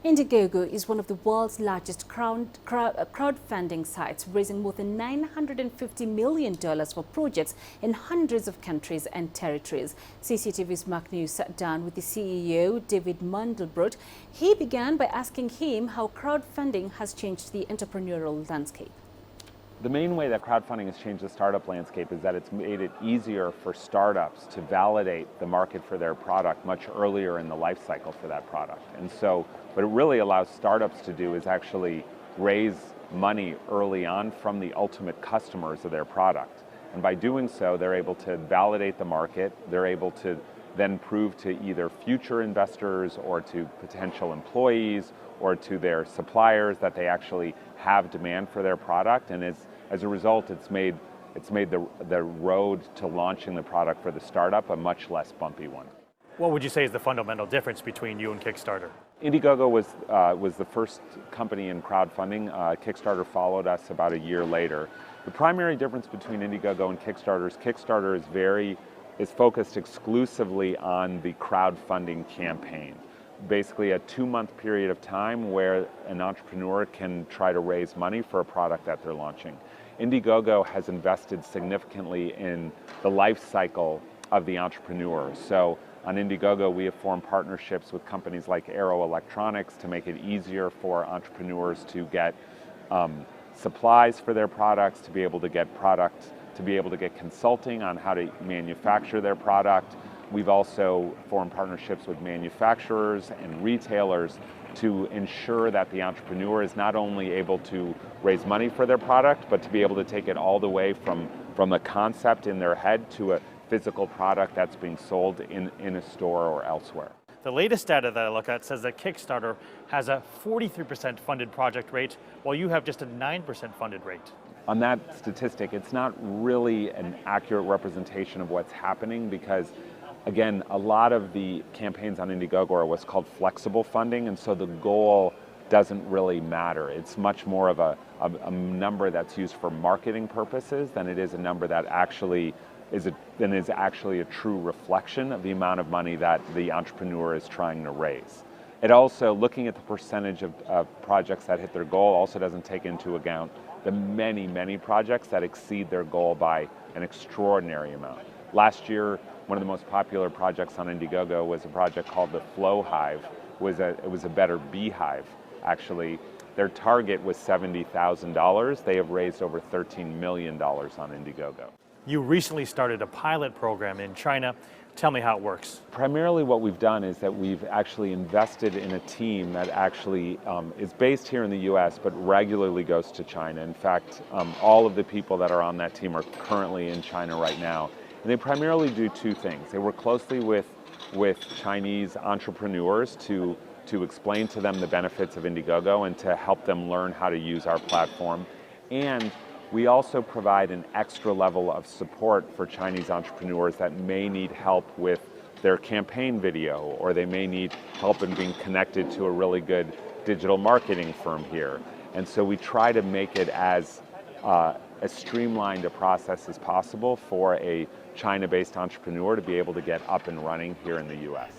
Indiegogo is one of the world's largest crowdfunding sites, raising more than $950 million for projects in hundreds of countries and territories. CCTV's Mark News sat down with the CEO, David Man-del-broat. He began by asking him how crowdfunding has changed the entrepreneurial landscape. The main way that crowdfunding has changed the startup landscape is that it's made it easier for startups to validate the market for their product much earlier in the life cycle for that product. And so what it really allows startups to do is actually raise money early on from the ultimate customers of their product. And by doing so, they're able to validate the market. They're able to then prove to either future investors or to potential employees or to their suppliers that they actually have demand for their product. And as a result, it's made the road to launching the product for the startup a much less bumpy one. What would you say is the fundamental difference between you and Kickstarter? Indiegogo was the first company in crowdfunding. Kickstarter followed us about a year later. The primary difference between Indiegogo and Kickstarter is focused exclusively on the crowdfunding campaign. Basically a 2-month period of time where an entrepreneur can try to raise money for a product that they're launching. Indiegogo has invested significantly in the life cycle of the entrepreneur. So on Indiegogo, we have formed partnerships with companies like Arrow Electronics to make it easier for entrepreneurs to get supplies for their products, to be able to get consulting on how to manufacture their product. We've also formed partnerships with manufacturers and retailers to ensure that the entrepreneur is not only able to raise money for their product, but to be able to take it all the way from the concept in their head to a physical product that's being sold in a store or elsewhere. The latest data that I look at says that Kickstarter has a 43% funded project rate, while you have just a 9% funded rate. On that statistic, it's not really an accurate representation of what's happening because, again, a lot of the campaigns on Indiegogo are what's called flexible funding, and so the goal doesn't really matter. It's much more of a number that's used for marketing purposes than it is a number that actually is a true reflection of the amount of money that the entrepreneur is trying to raise. It also, looking at the percentage of projects that hit their goal, also doesn't take into account the many, many projects that exceed their goal by an extraordinary amount. Last year, one of the most popular projects on Indiegogo was a project called the Flow Hive. It was a better beehive, actually. Their target was $70,000. They have raised over $13 million on Indiegogo. You recently started a pilot program in China. Tell me how it works. Primarily what we've done is that we've actually invested in a team that actually is based here in the US but regularly goes to China. In fact, all of the people that are on that team are currently in China right now. And they primarily do two things. They work closely with Chinese entrepreneurs to explain to them the benefits of Indiegogo and to help them learn how to use our platform. And we also provide an extra level of support for Chinese entrepreneurs that may need help with their campaign video, or they may need help in being connected to a really good digital marketing firm here. And so we try to make it as streamlined a process as possible for a China-based entrepreneur to be able to get up and running here in the US.